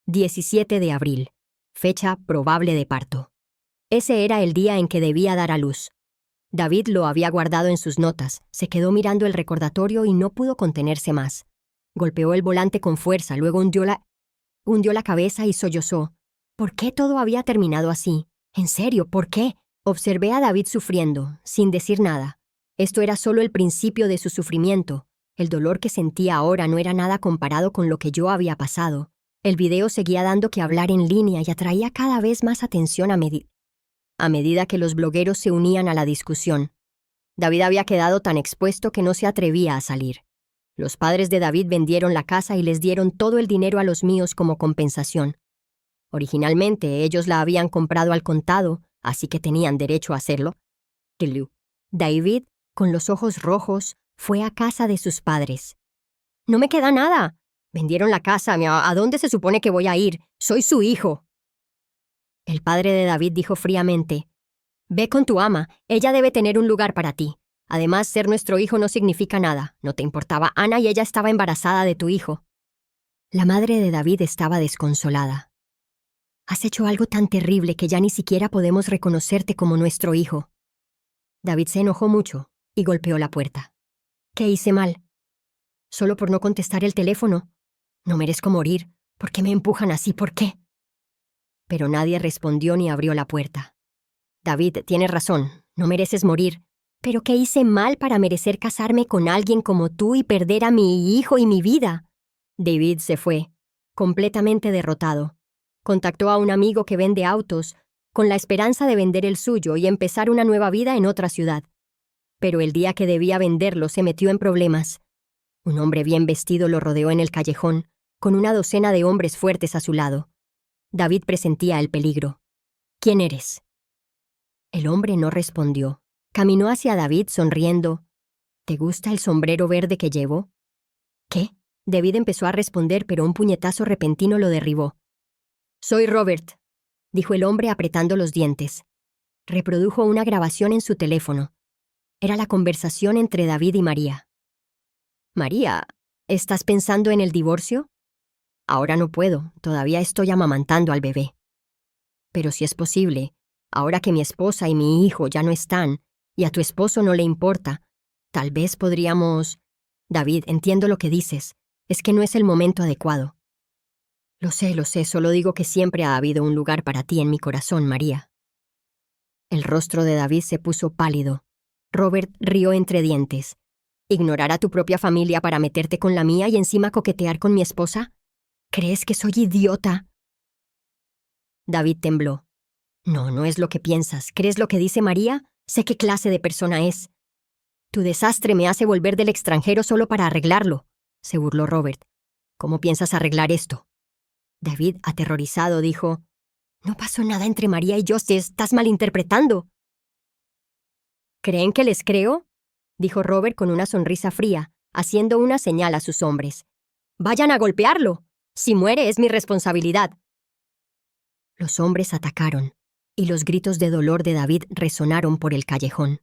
17 de abril. Fecha probable de parto. Ese era el día en que debía dar a luz. David lo había guardado en sus notas, se quedó mirando el recordatorio y no pudo contenerse más. Golpeó el volante con fuerza, luego hundió la cabeza y sollozó. ¿Por qué todo había terminado así? ¿En serio, por qué? Observé a David sufriendo, sin decir nada. Esto era solo el principio de su sufrimiento. El dolor que sentía ahora no era nada comparado con lo que yo había pasado. El video seguía dando que hablar en línea y atraía cada vez más atención a medida que los blogueros se unían a la discusión. David había quedado tan expuesto que no se atrevía a salir. Los padres de David vendieron la casa y les dieron todo el dinero a los míos como compensación. Originalmente ellos la habían comprado al contado, así que tenían derecho a hacerlo. David, con los ojos rojos, fue a casa de sus padres. «No me queda nada. Vendieron la casa. ¿A dónde se supone que voy a ir? Soy su hijo». El padre de David dijo fríamente: «Ve con tu ama. Ella debe tener un lugar para ti. Además, ser nuestro hijo no significa nada. No te importaba Ana y ella estaba embarazada de tu hijo». La madre de David estaba desconsolada. «Has hecho algo tan terrible que ya ni siquiera podemos reconocerte como nuestro hijo». David se enojó mucho y golpeó la puerta. «¿Qué hice mal? Solo por no contestar el teléfono. No merezco morir. ¿Por qué me empujan así? ¿Por qué?» Pero nadie respondió ni abrió la puerta. «David, tienes razón. No mereces morir. ¿Pero qué hice mal para merecer casarme con alguien como tú y perder a mi hijo y mi vida?» David se fue, completamente derrotado. Contactó a un amigo que vende autos, con la esperanza de vender el suyo y empezar una nueva vida en otra ciudad. Pero el día que debía venderlo se metió en problemas. Un hombre bien vestido lo rodeó en el callejón, con una docena de hombres fuertes a su lado. David presentía el peligro. «¿Quién eres?» El hombre no respondió. Caminó hacia David sonriendo. «¿Te gusta el sombrero verde que llevo?» «¿Qué?» David empezó a responder, pero un puñetazo repentino lo derribó. «Soy Robert», dijo el hombre apretando los dientes. Reprodujo una grabación en su teléfono. Era la conversación entre David y María. «María, ¿estás pensando en el divorcio?» «Ahora no puedo, todavía estoy amamantando al bebé». «Pero si es posible, ahora que mi esposa y mi hijo ya no están, y a tu esposo no le importa, tal vez podríamos...» «David, entiendo lo que dices. Es que no es el momento adecuado». Lo sé, solo digo que siempre ha habido un lugar para ti en mi corazón, María». El rostro de David se puso pálido. Robert rió entre dientes. «¿Ignorar a tu propia familia para meterte con la mía y encima coquetear con mi esposa? ¿Crees que soy idiota?» David tembló. «No, no es lo que piensas. ¿Crees lo que dice María? Sé qué clase de persona es». «Tu desastre me hace volver del extranjero solo para arreglarlo», se burló Robert. «¿Cómo piensas arreglar esto?» David, aterrorizado, dijo: «No pasó nada entre María y yo, te estás malinterpretando». «¿Creen que les creo?», dijo Robert con una sonrisa fría, haciendo una señal a sus hombres. «Vayan a golpearlo. Si muere es mi responsabilidad». Los hombres atacaron, y los gritos de dolor de David resonaron por el callejón.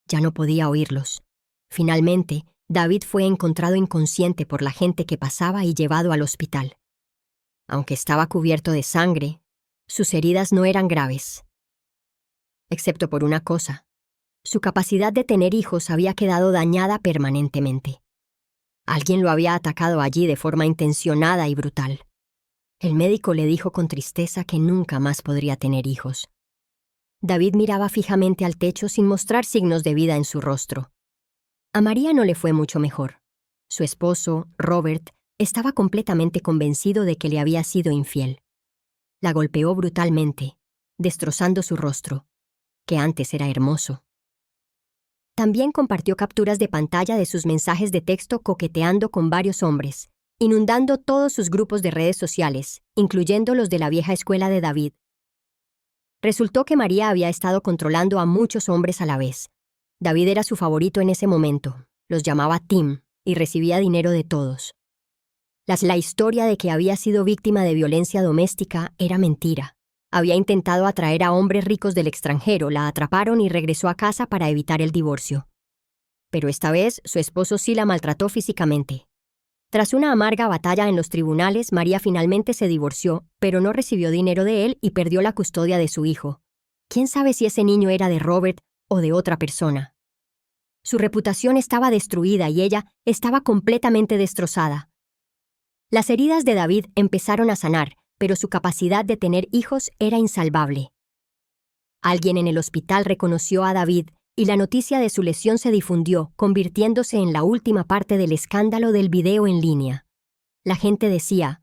Ya no podía oírlos. Finalmente, David fue encontrado inconsciente por la gente que pasaba y llevado al hospital. Aunque estaba cubierto de sangre, sus heridas no eran graves. Excepto por una cosa: su capacidad de tener hijos había quedado dañada permanentemente. Alguien lo había atacado allí de forma intencionada y brutal. El médico le dijo con tristeza que nunca más podría tener hijos. David miraba fijamente al techo sin mostrar signos de vida en su rostro. A María no le fue mucho mejor. Su esposo, Robert, estaba completamente convencido de que le había sido infiel. La golpeó brutalmente, destrozando su rostro, que antes era hermoso. También compartió capturas de pantalla de sus mensajes de texto coqueteando con varios hombres, inundando todos sus grupos de redes sociales, incluyendo los de la vieja escuela de David. Resultó que María había estado controlando a muchos hombres a la vez. David era su favorito en ese momento, los llamaba Tim y recibía dinero de todos. La historia de que había sido víctima de violencia doméstica era mentira. Había intentado atraer a hombres ricos del extranjero, la atraparon y regresó a casa para evitar el divorcio. Pero esta vez su esposo sí la maltrató físicamente. Tras una amarga batalla en los tribunales, María finalmente se divorció, pero no recibió dinero de él y perdió la custodia de su hijo. ¿Quién sabe si ese niño era de Robert o de otra persona? Su reputación estaba destruida y ella estaba completamente destrozada. Las heridas de David empezaron a sanar, pero su capacidad de tener hijos era insalvable. Alguien en el hospital reconoció a David y la noticia de su lesión se difundió, convirtiéndose en la última parte del escándalo del video en línea. La gente decía: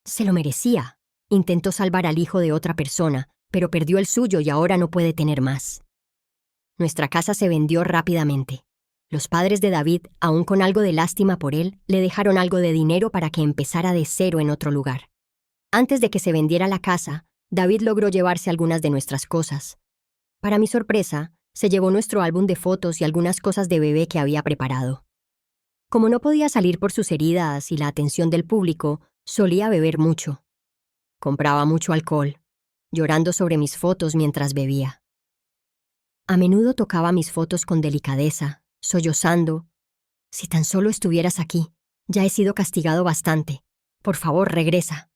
«Se lo merecía. Intentó salvar al hijo de otra persona, pero perdió el suyo y ahora no puede tener más». Nuestra casa se vendió rápidamente. Los padres de David, aún con algo de lástima por él, le dejaron algo de dinero para que empezara de cero en otro lugar. Antes de que se vendiera la casa, David logró llevarse algunas de nuestras cosas. Para mi sorpresa, se llevó nuestro álbum de fotos y algunas cosas de bebé que había preparado. Como no podía salir por sus heridas y la atención del público, solía beber mucho. Compraba mucho alcohol, llorando sobre mis fotos mientras bebía. A menudo tocaba mis fotos con delicadeza, sollozando. Si tan solo estuvieras aquí, ya he sido castigado bastante. Por favor, regresa.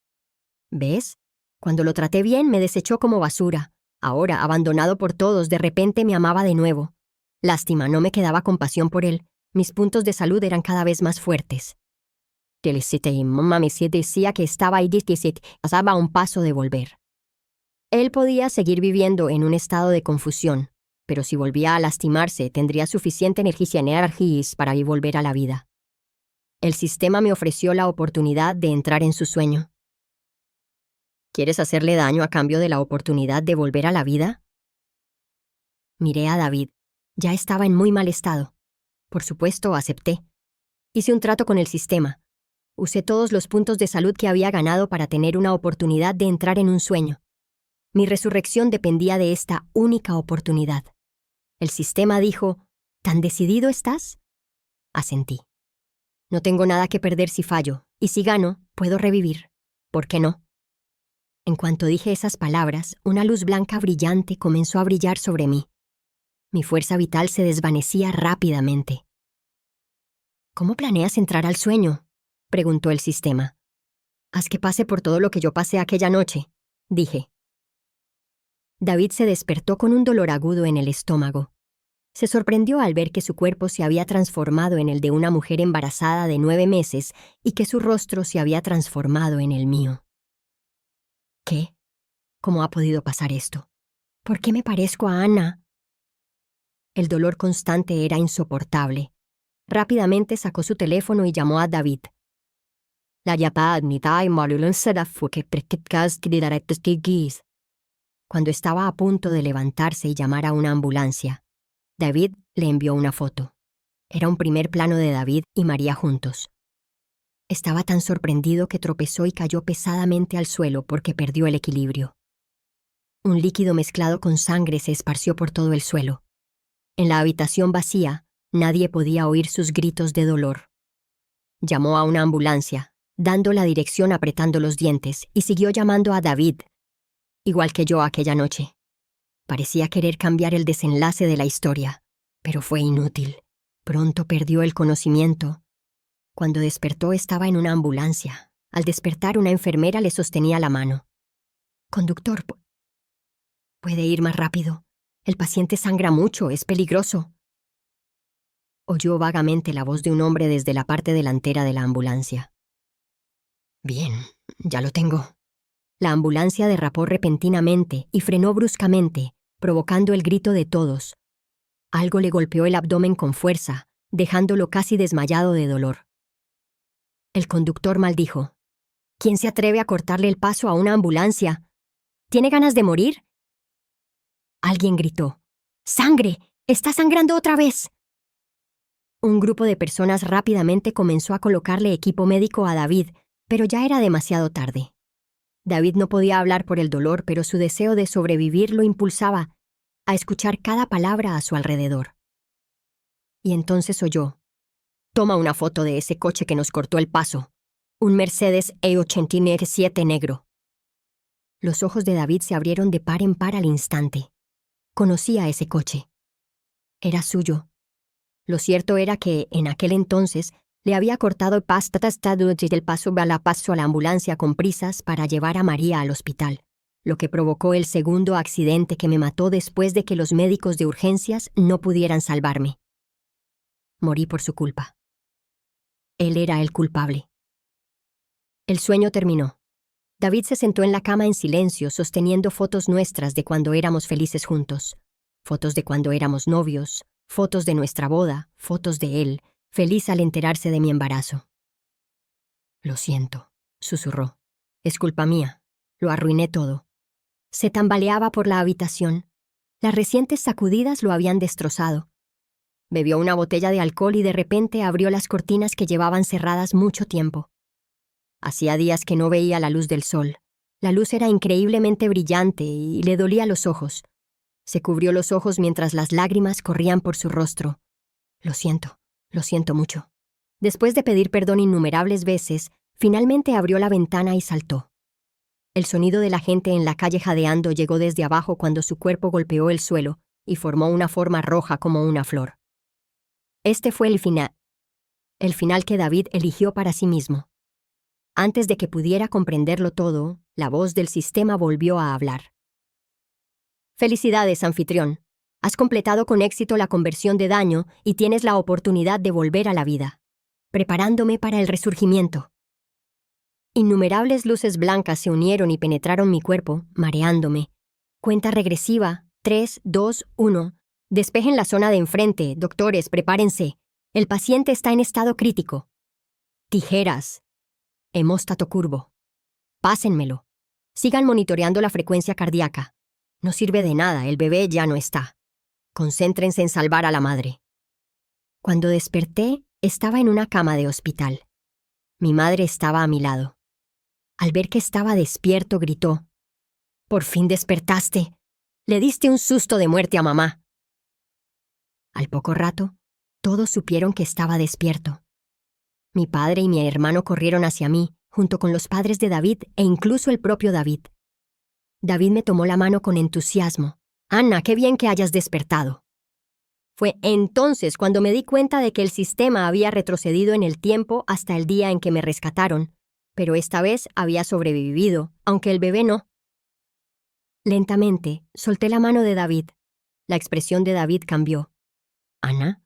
¿Ves? Cuando lo traté bien, me desechó como basura. Ahora, abandonado por todos, de repente me amaba de nuevo. Lástima, no me quedaba compasión por él. Mis puntos de salud eran cada vez más fuertes. Y mamá me decía que estaba ahí y pasaba a un paso de volver. Él podía seguir viviendo en un estado de confusión, pero si volvía a lastimarse, tendría suficiente energía para volver a la vida. El sistema me ofreció la oportunidad de entrar en su sueño. ¿Quieres hacerle daño a cambio de la oportunidad de volver a la vida? Miré a David. Ya estaba en muy mal estado. Por supuesto, acepté. Hice un trato con el sistema. Usé todos los puntos de salud que había ganado para tener una oportunidad de entrar en un sueño. Mi resurrección dependía de esta única oportunidad. El sistema dijo, ¿tan decidido estás? Asentí. No tengo nada que perder si fallo, y si gano, puedo revivir. ¿Por qué no? En cuanto dije esas palabras, una luz blanca brillante comenzó a brillar sobre mí. Mi fuerza vital se desvanecía rápidamente. ¿Cómo planeas entrar al sueño?, preguntó el sistema. Haz que pase por todo lo que yo pasé aquella noche, dije. David se despertó con un dolor agudo en el estómago. Se sorprendió al ver que su cuerpo se había transformado en el de una mujer embarazada de 9 meses y que su rostro se había transformado en el mío. ¿Qué? ¿Cómo ha podido pasar esto? ¿Por qué me parezco a Ana? El dolor constante era insoportable. Rápidamente sacó su teléfono y llamó a David. Cuando estaba a punto de levantarse y llamar a una ambulancia, David le envió una foto. Era un primer plano de David y María juntos. Estaba tan sorprendido que tropezó y cayó pesadamente al suelo porque perdió el equilibrio. Un líquido mezclado con sangre se esparció por todo el suelo. En la habitación vacía, nadie podía oír sus gritos de dolor. Llamó a una ambulancia, dando la dirección apretando los dientes, y siguió llamando a David, igual que yo aquella noche. Parecía querer cambiar el desenlace de la historia, pero fue inútil. Pronto perdió el conocimiento. Cuando despertó estaba en una ambulancia. Al despertar, una enfermera le sostenía la mano. «Conductor, ¿puede ir más rápido? El paciente sangra mucho, es peligroso». Oyó vagamente la voz de un hombre desde la parte delantera de la ambulancia. «Bien, ya lo tengo». La ambulancia derrapó repentinamente y frenó bruscamente, provocando el grito de todos. Algo le golpeó el abdomen con fuerza, dejándolo casi desmayado de dolor. El conductor maldijo. ¿Quién se atreve a cortarle el paso a una ambulancia? ¿Tiene ganas de morir? Alguien gritó. ¡Sangre! ¡Está sangrando otra vez! Un grupo de personas rápidamente comenzó a colocarle equipo médico a David, pero ya era demasiado tarde. David no podía hablar por el dolor, pero su deseo de sobrevivir lo impulsaba a escuchar cada palabra a su alrededor. Y entonces oyó. «Toma una foto de ese coche que nos cortó el paso. Un Mercedes E87 negro». Los ojos de David se abrieron de par en par al instante. Conocía ese coche. Era suyo. Lo cierto era que, en aquel entonces, le había cortado el paso a la ambulancia con prisas para llevar a María al hospital, lo que provocó el segundo accidente que me mató después de que los médicos de urgencias no pudieran salvarme. Morí por su culpa. Él era el culpable. El sueño terminó. David se sentó en la cama en silencio, sosteniendo fotos nuestras de cuando éramos felices juntos. Fotos de cuando éramos novios, fotos de nuestra boda, fotos de él, feliz al enterarse de mi embarazo. «Lo siento», susurró. «Es culpa mía. Lo arruiné todo». Se tambaleaba por la habitación. Las recientes sacudidas lo habían destrozado. Bebió una botella de alcohol y de repente abrió las cortinas que llevaban cerradas mucho tiempo. Hacía días que no veía la luz del sol. La luz era increíblemente brillante y le dolía los ojos. Se cubrió los ojos mientras las lágrimas corrían por su rostro. Lo siento mucho. Después de pedir perdón innumerables veces, finalmente abrió la ventana y saltó. El sonido de la gente en la calle jadeando llegó desde abajo cuando su cuerpo golpeó el suelo y formó una forma roja como una flor. Este fue el final que David eligió para sí mismo. Antes de que pudiera comprenderlo todo, la voz del sistema volvió a hablar. Felicidades, anfitrión. Has completado con éxito la conversión de daño y tienes la oportunidad de volver a la vida, preparándome para el resurgimiento. Innumerables luces blancas se unieron y penetraron mi cuerpo, mareándome. Cuenta regresiva, 3, 2, 1. Despejen la zona de enfrente, doctores, prepárense. El paciente está en estado crítico. Tijeras. Hemóstato curvo. Pásenmelo. Sigan monitoreando la frecuencia cardíaca. No sirve de nada, el bebé ya no está. Concéntrense en salvar a la madre. Cuando desperté, estaba en una cama de hospital. Mi madre estaba a mi lado. Al ver que estaba despierto, gritó: «¡Por fin despertaste! Le diste un susto de muerte a mamá». Al poco rato, todos supieron que estaba despierto. Mi padre y mi hermano corrieron hacia mí, junto con los padres de David e incluso el propio David. David me tomó la mano con entusiasmo. «Ana, qué bien que hayas despertado». Fue entonces cuando me di cuenta de que el sistema había retrocedido en el tiempo hasta el día en que me rescataron, pero esta vez había sobrevivido, aunque el bebé no. Lentamente, solté la mano de David. La expresión de David cambió. «¿Ana?»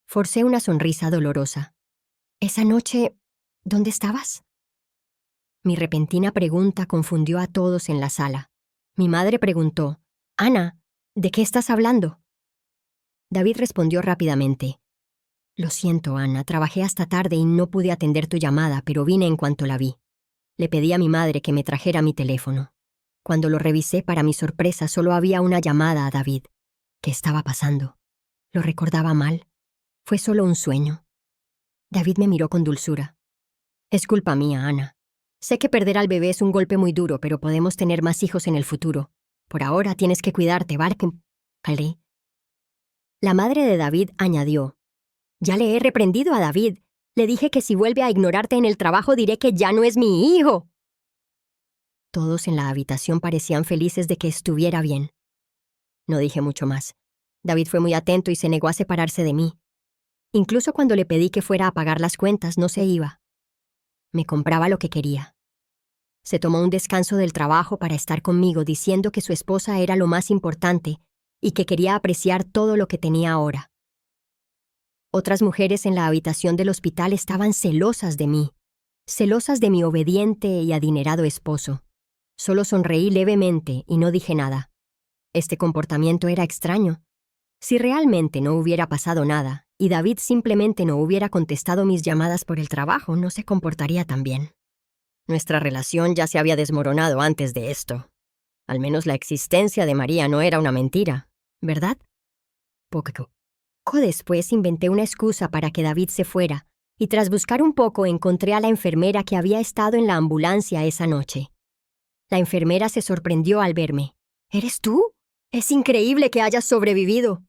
Forcé una sonrisa dolorosa. «Esa noche, ¿dónde estabas?» Mi repentina pregunta confundió a todos en la sala. Mi madre preguntó: «Ana, ¿de qué estás hablando?» David respondió rápidamente: «Lo siento, Ana, trabajé hasta tarde y no pude atender tu llamada, pero vine en cuanto la vi. Le pedí a mi madre que me trajera mi teléfono. Cuando lo revisé, para mi sorpresa, solo había una llamada a David. ¿Qué estaba pasando? ¿Lo recordaba mal? ¿Fue solo un sueño?» David me miró con dulzura. «Es culpa mía, Ana. Sé que perder al bebé es un golpe muy duro, pero podemos tener más hijos en el futuro. Por ahora tienes que cuidarte, ¿vale?» La madre de David añadió: «Ya le he reprendido a David. Le dije que si vuelve a ignorarte en el trabajo diré que ya no es mi hijo». Todos en la habitación parecían felices de que estuviera bien. No dije mucho más. David fue muy atento y se negó a separarse de mí. Incluso cuando le pedí que fuera a pagar las cuentas, no se iba. Me compraba lo que quería. Se tomó un descanso del trabajo para estar conmigo, diciendo que su esposa era lo más importante y que quería apreciar todo lo que tenía ahora. Otras mujeres en la habitación del hospital estaban celosas de mí, celosas de mi obediente y adinerado esposo. Solo sonreí levemente y no dije nada. Este comportamiento era extraño. Si realmente no hubiera pasado nada, y David simplemente no hubiera contestado mis llamadas por el trabajo, no se comportaría tan bien. Nuestra relación ya se había desmoronado antes de esto. Al menos la existencia de María no era una mentira, ¿verdad? Poco después inventé una excusa para que David se fuera, y tras buscar un poco encontré a la enfermera que había estado en la ambulancia esa noche. La enfermera se sorprendió al verme. «¿Eres tú? Es increíble que hayas sobrevivido».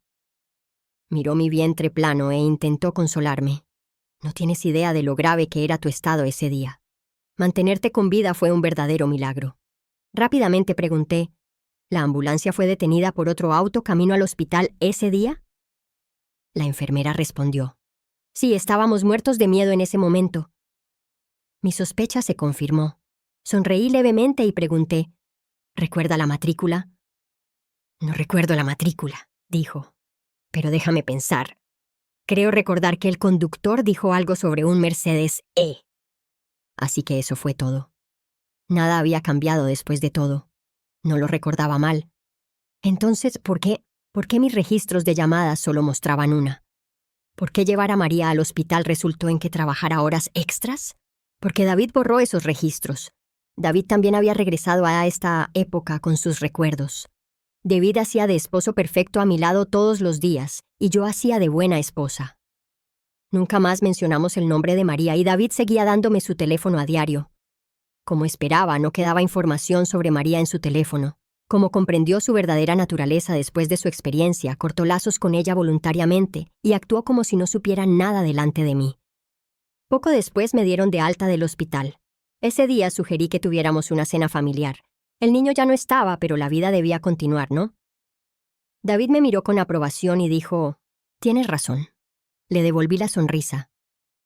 Miró mi vientre plano e intentó consolarme. «No tienes idea de lo grave que era tu estado ese día. Mantenerte con vida fue un verdadero milagro». Rápidamente pregunté: «¿La ambulancia fue detenida por otro auto camino al hospital ese día?» La enfermera respondió: «Sí, estábamos muertos de miedo en ese momento». Mi sospecha se confirmó. Sonreí levemente y pregunté: «¿Recuerda la matrícula?» «No recuerdo la matrícula», dijo. «Pero déjame pensar. Creo recordar que el conductor dijo algo sobre un Mercedes E». Así que eso fue todo. Nada había cambiado después de todo. No lo recordaba mal. Entonces, ¿por qué mis registros de llamadas solo mostraban una? ¿Por qué llevar a María al hospital resultó en que trabajara horas extras? Porque David borró esos registros. David también había regresado a esta época con sus recuerdos. David hacía de esposo perfecto a mi lado todos los días, y yo hacía de buena esposa. Nunca más mencionamos el nombre de María y David seguía dándome su teléfono a diario. Como esperaba, no quedaba información sobre María en su teléfono. Como comprendió su verdadera naturaleza después de su experiencia, cortó lazos con ella voluntariamente y actuó como si no supiera nada delante de mí. Poco después me dieron de alta del hospital. Ese día sugerí que tuviéramos una cena familiar. El niño ya no estaba, pero la vida debía continuar, ¿no? David me miró con aprobación y dijo, «Tienes razón». Le devolví la sonrisa.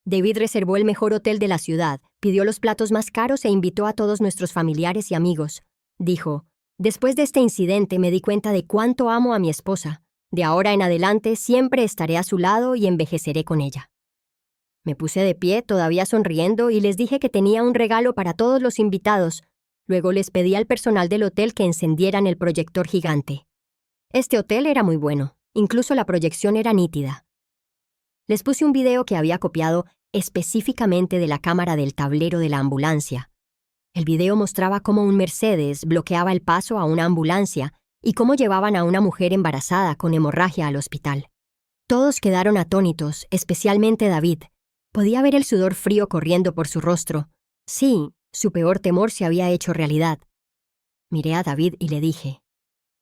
David reservó el mejor hotel de la ciudad, pidió los platos más caros e invitó a todos nuestros familiares y amigos. Dijo, «Después de este incidente me di cuenta de cuánto amo a mi esposa. De ahora en adelante siempre estaré a su lado y envejeceré con ella». Me puse de pie, todavía sonriendo, y les dije que tenía un regalo para todos los invitados. Luego les pedí al personal del hotel que encendieran el proyector gigante. Este hotel era muy bueno, incluso la proyección era nítida. Les puse un video que había copiado específicamente de la cámara del tablero de la ambulancia. El video mostraba cómo un Mercedes bloqueaba el paso a una ambulancia y cómo llevaban a una mujer embarazada con hemorragia al hospital. Todos quedaron atónitos, especialmente David. Podía ver el sudor frío corriendo por su rostro. Sí, su peor temor se había hecho realidad. Miré a David y le dije,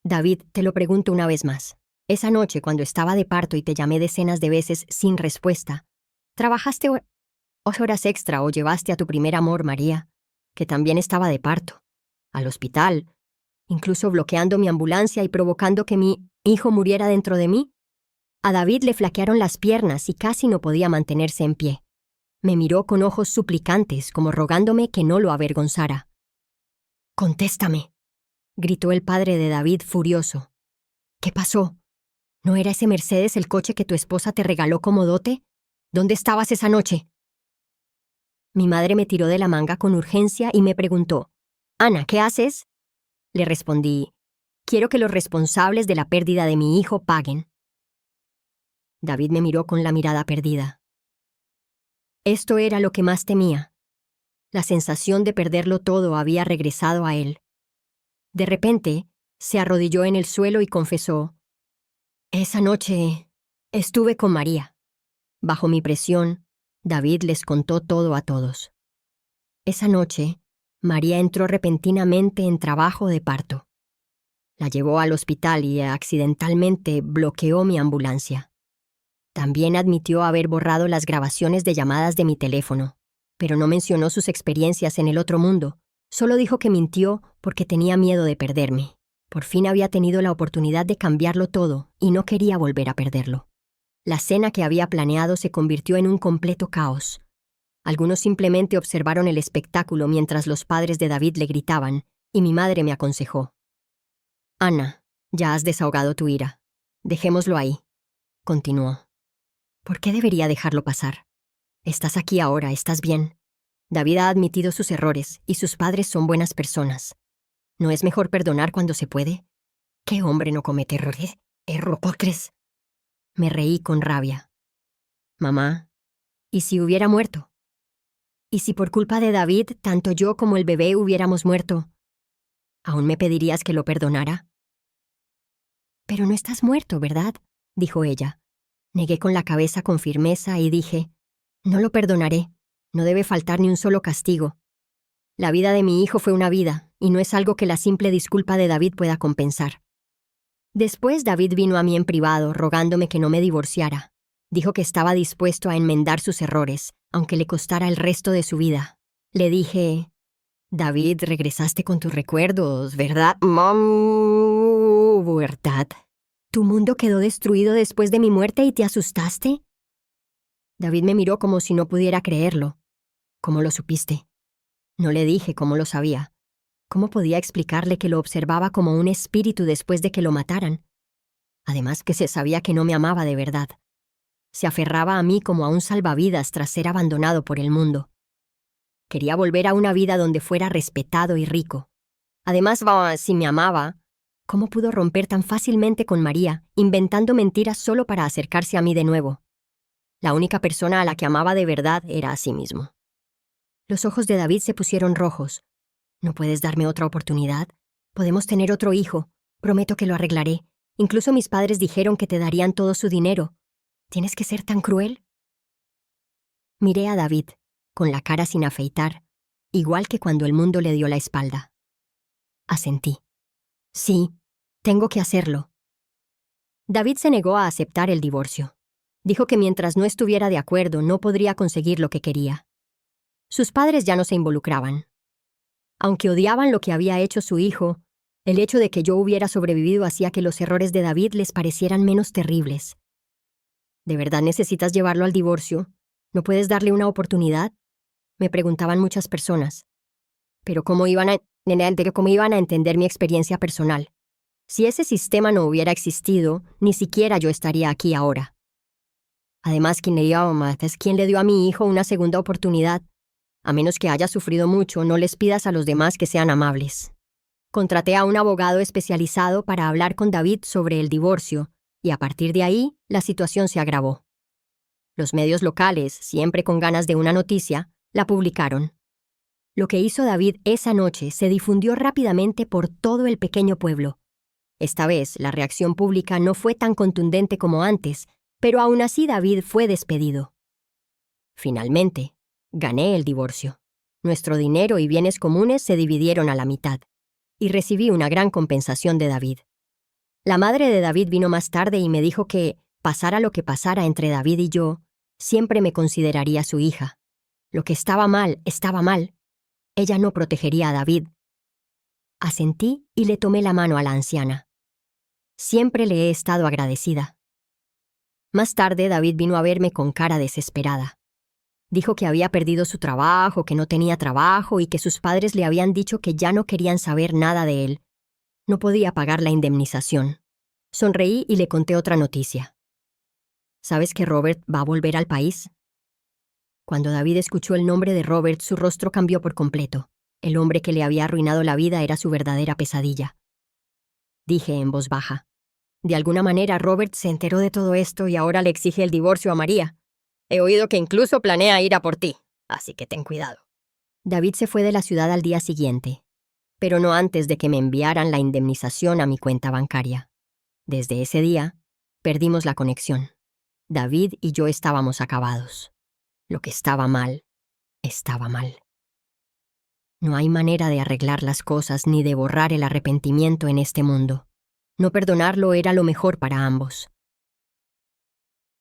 «David, te lo pregunto una vez más. Esa noche, cuando estaba de parto y te llamé decenas de veces sin respuesta, ¿trabajaste horas extra o llevaste a tu primer amor, María, que también estaba de parto, al hospital, incluso bloqueando mi ambulancia y provocando que mi hijo muriera dentro de mí?» A David le flaquearon las piernas y casi no podía mantenerse en pie. Me miró con ojos suplicantes, como rogándome que no lo avergonzara. «Contéstame», gritó el padre de David furioso. «¿Qué pasó? ¿No era ese Mercedes el coche que tu esposa te regaló como dote? ¿Dónde estabas esa noche?» Mi madre me tiró de la manga con urgencia y me preguntó, «Ana, ¿qué haces?» Le respondí, «Quiero que los responsables de la pérdida de mi hijo paguen». David me miró con la mirada perdida. Esto era lo que más temía. La sensación de perderlo todo había regresado a él. De repente, se arrodilló en el suelo y confesó, «Esa noche estuve con María». Bajo mi presión, David les contó todo a todos. Esa noche, María entró repentinamente en trabajo de parto. La llevó al hospital y accidentalmente bloqueó mi ambulancia. También admitió haber borrado las grabaciones de llamadas de mi teléfono, pero no mencionó sus experiencias en el otro mundo. Solo dijo que mintió porque tenía miedo de perderme. Por fin había tenido la oportunidad de cambiarlo todo y no quería volver a perderlo. La cena que había planeado se convirtió en un completo caos. Algunos simplemente observaron el espectáculo mientras los padres de David le gritaban, y mi madre me aconsejó. «Ana, ya has desahogado tu ira. Dejémoslo ahí», continuó. «¿Por qué debería dejarlo pasar? Estás aquí ahora, estás bien. David ha admitido sus errores y sus padres son buenas personas. ¿No es mejor perdonar cuando se puede? ¿Qué hombre no comete errores? ¿Errores?» Me reí con rabia. «Mamá, ¿y si hubiera muerto? ¿Y si por culpa de David, tanto yo como el bebé hubiéramos muerto? ¿Aún me pedirías que lo perdonara?» «Pero no estás muerto, ¿verdad?», dijo ella. Negué con la cabeza con firmeza y dije, «No lo perdonaré. No debe faltar ni un solo castigo. La vida de mi hijo fue una vida, y no es algo que la simple disculpa de David pueda compensar». Después David vino a mí en privado, rogándome que no me divorciara. Dijo que estaba dispuesto a enmendar sus errores, aunque le costara el resto de su vida. Le dije, «David, regresaste con tus recuerdos, ¿verdad? ¿Verdad? ¿Tu mundo quedó destruido después de mi muerte y te asustaste?» David me miró como si no pudiera creerlo. «¿Cómo lo supiste?» No le dije cómo lo sabía. ¿Cómo podía explicarle que lo observaba como un espíritu después de que lo mataran? Además que se sabía que no me amaba de verdad. Se aferraba a mí como a un salvavidas tras ser abandonado por el mundo. Quería volver a una vida donde fuera respetado y rico. Además, si me amaba, ¿cómo pudo romper tan fácilmente con María, inventando mentiras solo para acercarse a mí de nuevo? La única persona a la que amaba de verdad era a sí mismo. Los ojos de David se pusieron rojos. «¿No puedes darme otra oportunidad? Podemos tener otro hijo. Prometo que lo arreglaré. Incluso mis padres dijeron que te darían todo su dinero. ¿Tienes que ser tan cruel? Miré a David, con la cara sin afeitar, igual que cuando el mundo le dio la espalda. Asentí. Sí, tengo que hacerlo. David se negó a aceptar el divorcio. Dijo que mientras no estuviera de acuerdo no podría conseguir lo que quería. Sus padres ya no se involucraban. Aunque odiaban lo que había hecho su hijo, el hecho de que yo hubiera sobrevivido hacía que los errores de David les parecieran menos terribles. ¿De verdad necesitas llevarlo al divorcio? ¿No puedes darle una oportunidad? Me preguntaban muchas personas. Pero ¿cómo iban a entender mi experiencia personal? Si ese sistema no hubiera existido, ni siquiera yo estaría aquí ahora. Además, ¿quién le dio a mi hijo una segunda oportunidad? A menos que haya sufrido mucho, no les pidas a los demás que sean amables. Contraté a un abogado especializado para hablar con David sobre el divorcio, y a partir de ahí, la situación se agravó. Los medios locales, siempre con ganas de una noticia, la publicaron. Lo que hizo David esa noche se difundió rápidamente por todo el pequeño pueblo. Esta vez, la reacción pública no fue tan contundente como antes, pero aún así David fue despedido. Finalmente, gané el divorcio. Nuestro dinero y bienes comunes se dividieron a la mitad, y recibí una gran compensación de David. La madre de David vino más tarde y me dijo que, pasara lo que pasara entre David y yo, siempre me consideraría su hija. Lo que estaba mal, estaba mal. Ella no protegería a David. Asentí y le tomé la mano a la anciana. Siempre le he estado agradecida. Más tarde, David vino a verme con cara desesperada. Dijo que había perdido su trabajo, que no tenía trabajo y que sus padres le habían dicho que ya no querían saber nada de él. No podía pagar la indemnización. Sonreí y le conté otra noticia. ¿Sabes que Robert va a volver al país? Cuando David escuchó el nombre de Robert, su rostro cambió por completo. El hombre que le había arruinado la vida era su verdadera pesadilla. Dije en voz baja. De alguna manera, Robert se enteró de todo esto y ahora le exige el divorcio a María. He oído que incluso planea ir a por ti, así que ten cuidado. David se fue de la ciudad al día siguiente, pero no antes de que me enviaran la indemnización a mi cuenta bancaria. Desde ese día, perdimos la conexión. David y yo estábamos acabados. Lo que estaba mal, estaba mal. No hay manera de arreglar las cosas ni de borrar el arrepentimiento en este mundo. No perdonarlo era lo mejor para ambos.